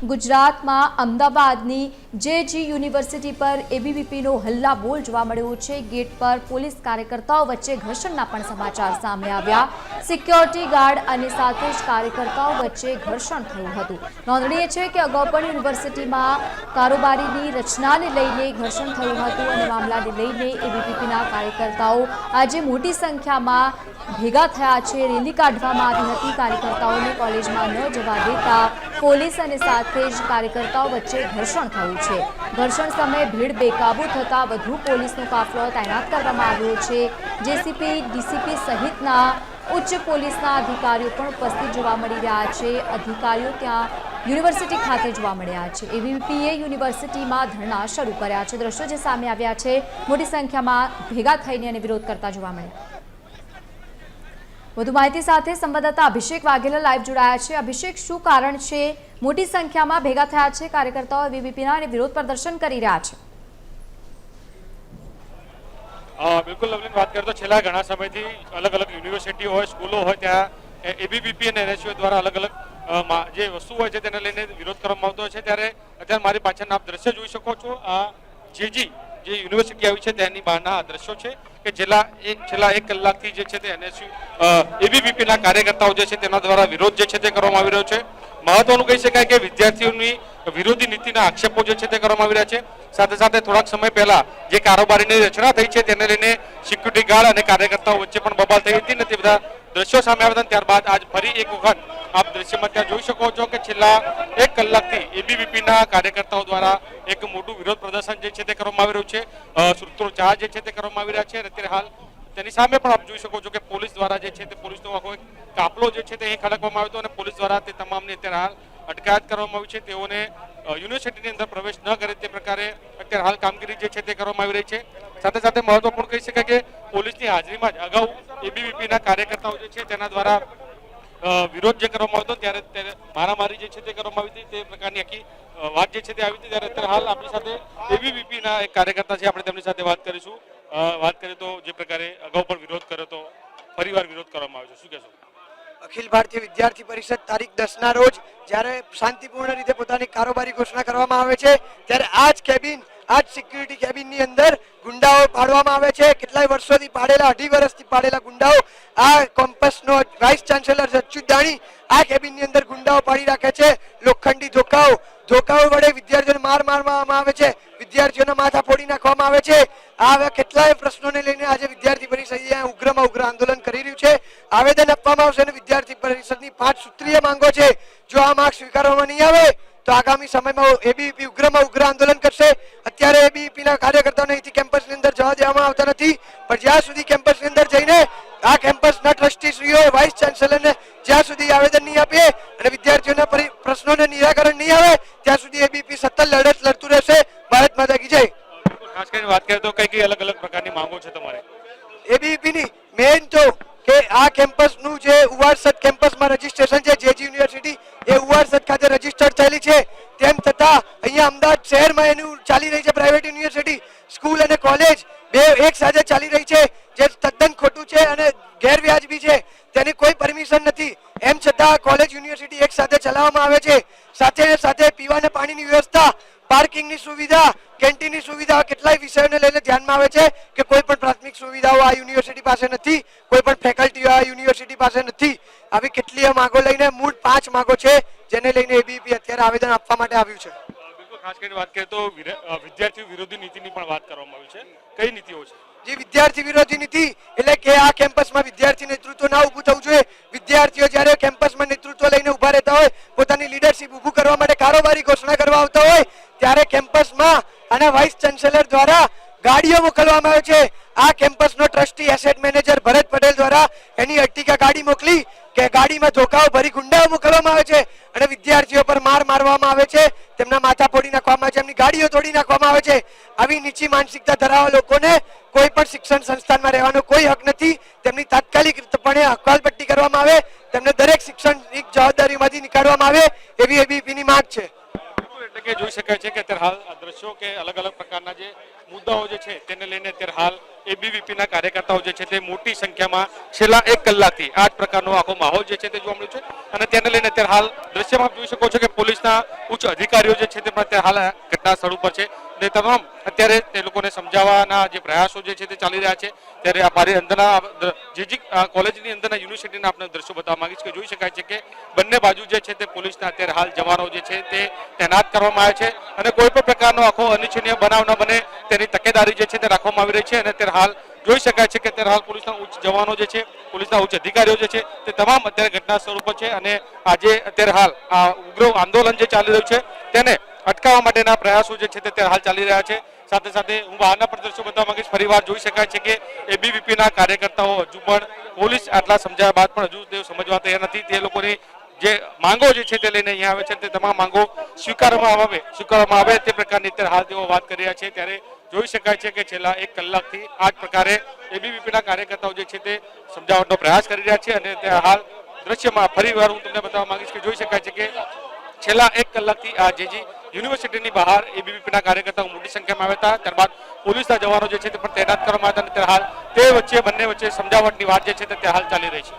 ગુજરાતમાં અમદાવાદની JG university પર એબીવીપીનો હલ્લાબોલ જોવા મળ્યો છે। ગેટ પર પોલીસ કાર્યકર્તાઓ વચ્ચે ઘર્ષણના પણ સમાચાર સામે આવ્યા। સિક્યોરિટી ગાર્ડ અને સાથે જ કાર્યકર્તાઓ વચ્ચે ઘર્ષણ થયું હતું। નોંધનીય છે કે અગાઉ પણ યુનિવર્સિટીમાં કારોબારીની રચનાને લઈને ઘર્ષણ થયું હતું અને મામલાને લઈને એબીવીપીના કાર્યકર્તાઓ આજે મોટી સંખ્યામાં ભેગા થયા છે। રેલી કાઢવામાં આવી હતી। કાર્યકર્તાઓને કોલેજમાં ન જવા દેતા પોલીસ અને સાથે જ કાર્યકર્તાઓ વચ્ચે ઘર્ષણ થયું છે। ઘર્ષણ સમયે ભીડ બેકાબૂ થતા વધુ પોલીસનો કાફલો તૈનાત કરવામાં આવ્યો છે। જેસીપી ડીસીપી સહિતના ઉચ્ચ પોલીસના અધિકારીઓ પણ ઉપસ્થિત જોવા મળી રહ્યા છે। અધિકારીઓ ત્યાં યુનિવર્સિટી ખાતે જોવા મળ્યા છે। એબીવીપીએ યુનિવર્સિટીમાં ધરણા શરૂ કર્યા છે। દ્રશ્યો જે સામે આવ્યા છે, મોટી સંખ્યામાં ભેગા થઈને અને વિરોધ કરતા જોવા મળ્યા। વધુ માહિતી સાથે સંવાદદાતા અભિષેક વાઘેલા લાઈવ જોડાયા છે। અભિષેક, શું કારણ છે મોટી સંખ્યામાં ભેગા થયા છે કાર્યકર્તાઓ એબીવીપીના અને વિરોધ પ્રદર્શન કરી રહ્યા છે? બિલકુલ લવલીન, વાત કરીએ તો છેલ્લા ઘણા સમયથી અલગ અલગ યુનિવર્સિટીઓ હોય, સ્કૂલો હોય, ત્યાં એબીવીપી અને એનએસયુ દ્વારા અલગ અલગ જે વસ્તુ હોય છે તેને લઈને વિરોધ કરવામાં આવતો હોય છે। ત્યારે અત્યારે મારી પાછળના આપ દ્રશ્ય જોઈ શકો છો। આ જેજી જે યુનિવર્સિટી આવી છે તેની બહારના આ દ્રશ્યો છે કે છેલ્લા એક કલાકથી જે છે તે એનએસયુ એબીવીપીના કાર્યકર્તાઓ જે છે તેના દ્વારા વિરોધ જે છે તે કરવામાં આવી રહ્યો છે। મહત્વનું કહી શકાય કે વિદ્યાર્થીઓની વિરોધી નીતિના આક્ષેપો જે છે તે કરવામાં આવી રહ્યા છે। સાથે સાથે થોડાક સમય પહેલા જે કારોબારીની રચના થઈ છે તેને લઈને સિક્યુરિટી ગાર્ડ અને કાર્યકર્તાઓ વચ્ચે પણ બબાલ થઈ હતી ને તે બધા દ્રશ્યો સામે આવ્યા હતા। ત્યારબાદ આજ ફરી એક વખત આપ દ્રશ્યમાં ત્યાં જોઈ શકો છો કે છેલ્લા એક કલાકથી એબીવીપીના કાર્યકર્તાઓ દ્વારા એક મોટું વિરોધ પ્રદર્શન જે છે તે કરવામાં આવી રહ્યું છે। સૂત્રોચ્ચાર જે છે તે કરવામાં આવી રહ્યા છે અને અત્યારે હાલ તેની સામે પણ આપ જોઈ શકો છો કે પોલીસ દ્વારા જે છે તે પોલીસનો આખો એક કાફલો જે છે તે અહીં ખડકવામાં આવ્યો હતો અને પોલીસ દ્વારા તે તમામની અત્યારે હાલ અટકાયત કરવામાં આવી છે। તેઓને યુનિવર્સિટીની અંદર પ્રવેશ ન કરે તે પ્રકારે અત્યારે હાલ કામગીરી જે છે તે કરવામાં આવી રહી છે। સાથે સાથે મહત્વપૂર્ણ કહી શકાય કે પોલીસની હાજરીમાં જ અગાઉ એબીવીપીના કાર્યકર્તાઓ જે છે તેના દ્વારા વિરોધ જે કરવામાં આવતો ત્યારે મારામારી જે છે તે કરવામાં આવી હતી, તે પ્રકારની આખી વાત જે છે તે આવી હતી। ત્યારે અત્યારે હાલ આપણી સાથે એબીવીપીના એક કાર્યકર્તા છે, આપણે તેમની સાથે વાત કરીશું। વાત કરીએ તો જે પ્રકારે અગાઉ પણ વિરોધ કર્યો તો ફરીવાર વિરોધ કરવામાં આવ્યો છે, શું કહેશો? અખિલ ભારતીય વિદ્યાર્થી પરિષદ તારીખ 10 ના રોજ જ્યારે શાંતિપૂર્ણ રીતે પોતાની કારોબારી ઘોષણા કરવામાં આવે છે ત્યારે આજ સિક્યુરિટી કેબિનની અંદર ગુંડાઓ પાડવામાં આવે છે। કેટલાય વર્ષોથી પાડેલા, 2.5 વર્ષથી પાડેલા ગુંડાઓ આ કેમ્પસનો વાઇસ ચાન્સેલર અચ્યુતદાણી આ કેબિનની અંદર ગુંડાઓ પાડી રાખે છે। લોખંડી ધોકાઓ વડે વિદ્યાર્થીઓને માર મારવામાં આવે છે, વિદ્યાર્થીઓના માથા ફોડી નાખવામાં આવે છે। આવા કેટલાય પ્રશ્નોને લઈને આજે વિદ્યાર્થી પરિષદ ઉગ્રમાં ઉગ્ર આંદોલન કરી રહ્યું છે। આવેદન આપવામાં આવશે અને વિદ્યાર્થી પરિષદની 5 સૂત્રીય માંગો છે। જો આ માંગ સ્વીકારવામાં નહીં આવે તો આગામી સમયમાં એબીવીપી ઉગ્રમાં ઉગ્ર આંદોલન કરશે। અત્યારે એબીવીપીના કાર્યકર્તાઓને અહીંથી કેમ્પસની અંદર જવા દેવામાં આવતા નથી, પણ જ્યાં સુધી કેમ્પસની અંદર જઈને આ કેમ્પસના ટ્રસ્ટીશ્રીઓ, વાઇસ ચાન્સેલરને જ્યાં સુધી આવેદન નહીં આપે અને વિદ્યાર્થીઓના પ્રશ્નોને નિરાકરણ નહીં આવે ત્યાં સુધી એબીવીપી સતત લડત લડતું રહેશે। ભારત માતા કી જય। ખાસ કરીને વાત કરીએ તો કઈ અલગ અલગ પ્રકારની માંગો છે તમારે? એબીવીપીની મેઇન તો કે આ કેમ્પસનું જે ઉવારસદ કેમ્પસમાં રજીસ્ટ્રેશન છે, જેજી યુનિવર્સિટી એ ઉવારસદ ખાતે રજીસ્ટર્ડ થયેલી છે, તેમ છતાં અહીંયા અમદાવાદ શહેરમાં એનું ચાલી રહી છે પ્રાઇવેટ યુનિવર્સિટી, સ્કૂલ અને કોલેજ બે એક સાથે ચાલી રહી છે, જે તદ્દન ખોટું છે અને ગેરવ્યાજબી છે। તેની કોઈ પરમિશન નથી, એમ છતાં કોલેજ યુનિવર્સિટી એક સાથે ચલાવવામાં આવે છે। સાથે સાથે પીવાના પાણીની વ્યવસ્થા, પાર્કિંગની સુવિધા, કેન્ટીનની સુવિધા, કેટલાય વિષયોને લઈને ધ્યાનમાં આવે છે કે કોઈ પણ પ્રાથમિક સુવિધાઓ આ યુનિવર્સિટી પાસે નથી, કોઈ પણ ફેકલ્ટીઓ આ યુનિવર્સિટી પાસે નથી। આવી કેટલીય માંગો લઈને મૂળ 5 માંગો છે જેને લઈને એબીવીપી અત્યારે આવેદન આપવા માટે આવ્યું છે। બિલકુલ, ખાસ કરીને વાત કરીએ તો વિદ્યાર્થી વિરોધી નીતિની પણ વાત કરવામાં આવી છે, કઈ નીતિઓ છે? જે વિદ્યાર્થી વિરોધી નીતિ એટલે કે આ કેમ્પસમાં વિદ્યાર્થી નેતૃત્વ ના ઉભું થવું જોઈએ। વિદ્યાર્થીઓ જ્યારે કેમ્પસમાં નેતૃત્વ લઈને ઉભા રહેતા હોય, પોતાની લીડરશિપ ઉભું કરવા માટે કારોબારી ઘોષણા કરવા આવતા હોય, ત્યારે કેમ્પસમાં અને વાઇસ ચાન્સેલર દ્વારા ગાડીઓ મોકલવામાં આવે છે। આ કેમ્પસનો ટ્રસ્ટી એસેટ મેનેજર ભરત પટેલ દ્વારા એની અર્ટિગા ગાડી મોકલી કે ગાડીમાં ધોકાઓ ભરી ગુંડાઓ મોકલવામાં આવે છે અને વિદ્યાર્થીઓ પર માર મારવામાં આવે છે, તેમના માથા ફોડી નાખવામાં આવે છે, એમની ગાડીઓ તોડી નાખવામાં આવે છે। આવી નીચી માનસિકતા ધરાવતા લોકોને કોઈ પણ શિક્ષણ સંસ્થાનમાં રહેવાનો કોઈ હક નથી। તેમની તાત્કાલિકપણે હકાલપટ્ટી કરવામાં આવે, તેમને દરેક શિક્ષણની જવાબદારીમાંથી નીકાળવામાં આવે એવી એબીવીપીની માંગ છે। એટલે કે જોઈ શકાય છે કે અત્યારે હાલ દ્રશ્યો કે અલગ અલગ પ્રકારના જે મુદ્દાઓ જે છે તેને લઈને અત્યારે હાલ એબીવીપીના કાર્યકર્તાઓ જે છે તે મોટી સંખ્યામાં છેલ્લા 1 કલાકથી આ જ પ્રકારનો આખો માહોલ જે છે તે જોવા મળ્યો છે અને તેને લઈને અત્યારે હાલ દ્રશ્યમાં આપ જોઈ શકો છો કે પોલીસના ઉચ્ચ અધિકારીઓ જે છે તે પણ અત્યારે હાલ ઘટના સ્થળ ઉપર છે ને તમામ અત્યારે તે લોકોને સમજાવવાના જે પ્રયાસો જે છે તે ચાલી રહ્યા છે ત્યારે આ મારી અંદરના કોલેજની અંદરના યુનિવર્સિટીના આપણે દ્રશ્યો બતાવવા માંગીશ કે જોઈ શકાય છે કે બંને બાજુ જે છે તે પોલીસના અત્યારે હાલ જવાનો જે છે તે તૈનાત કરવામાં આવ્યા છે અને કોઈ પણ પ્રકારનો આખો અનિચ્છનીય બનાવ ન બને તેની તકેદારી જે છે તે રાખવામાં આવી રહી છે અને અત્યારે હાલ જોઈ શકાય છે કે અત્યારે હાલ પોલીસના ઉચ્ચ જવાનો જે છે પોલીસના ઉચ્ચ અધિકારીઓ જે છે તે તમામ અત્યારે ઘટના સ્થળ ઉપર છે અને આજે અત્યારે હાલ આ ઉગ્ર આંદોલન જે ચાલી રહ્યું છે તેને અટકાવવા માટેના પ્રયાસો જે છે તે અત્યારે હાલ ચાલી રહ્યા છે સાથે સાથે હું બહારના પણ દ્રશ્યો બતાવવા માંગીશ ફરીવાર જોઈ શકાય છે કે એબીવીપીના કાર્યકર્તાઓ હજુ પણ પોલીસ આટલા સમજાવ્યા બાદ પણ હજુ તેઓ સમજવા તૈયાર નથી તે લોકોની જે માંગો જે છે તે લઈને અહીંયા આવે છે તે તમામ માંગો સ્વીકારવામાં આવે તે પ્રકારની અત્યારે હાલ તેઓ વાત કરી રહ્યા છે ત્યારે જોઈ શકાય છે કે છેલ્લા 1 કલાકથી આ જ પ્રકારે એબીવીપીના કાર્યકર્તાઓ જે છે તે સમજાવવાનો પ્રયાસ કરી રહ્યા છે અને ત્યાં હાલ દ્રશ્યમાં ફરીવાર હું તમને બતાવવા માંગીશ કે જોઈ શકાય છે કે છેલ્લા 1 કલાકથી આ જેજી યુનિવર્સિટીની બહાર એબીવીપીના કાર્યકર્તાઓ મોટી સંખ્યામાં આવ્યા હતા ત્યારબાદ પોલીસના જવાનો જે છે તે પણ તૈનાત કરવામાં આવ્યા હતા અને ત્યારે હાલ તે બંને વચ્ચે સમજાવટની વાત જે છે તે હાલ ચાલી રહી છે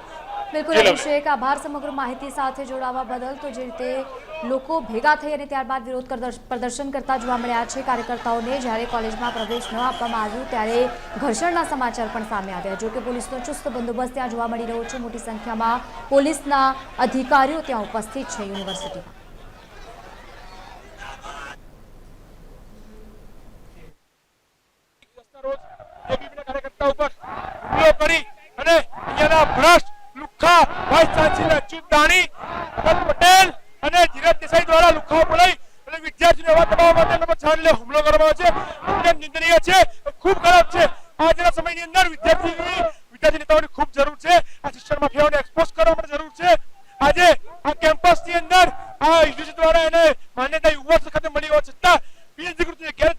બિલકુલ અભિષેક, આભાર સમગ્ર માહિતી સાથે જોડાવા બદલ. તો જે રીતે લોકો ભેગા થઈ અને ત્યારબાદ વિરોધ પ્રદર્શન કરતા જોવા મળ્યા છે કાર્યકર્તાઓને, જ્યારે કોલેજમાં પ્રવેશ ન આપવામાં આવ્યું ત્યારે ઘર્ષણના સમાચાર પણ સામે આવ્યા. જો કે પોલીસનો ચુસ્ત બંદોબસ્ત ત્યાં જોવા મળી રહ્યો છે, મોટી સંખ્યામાં પોલીસના અધિકારીઓ ત્યાં ઉપસ્થિત છે યુનિવર્સિટીમાં. વાઇસ ચાન્સેલર અચ્યુત દાણી, અમન પટેલ અને ધીરજ દેસાઈ દ્વારા લુખાઓ બોલાવી અને વિદ્યાર્થીઓને એવા દબાવવા માટે છાણ હુમલો કરવામાં આવે છે. અત્યંત નિંદનીય છે, ખૂબ ખરાબ છે. આજના સમયની અંદર વિદ્યાર્થી નેતાઓની ખૂબ જરૂર છે. આ શિક્ષણ માફિયાઓને એક્સપોઝ કરવા માટે જરૂર છે. આજે આ કેમ્પસની અંદર આ યુજીસી દ્વારા એને માન્યતા યુવા ખાતે મળી હોવા છતાં પીએચડી કૃતિને ગેર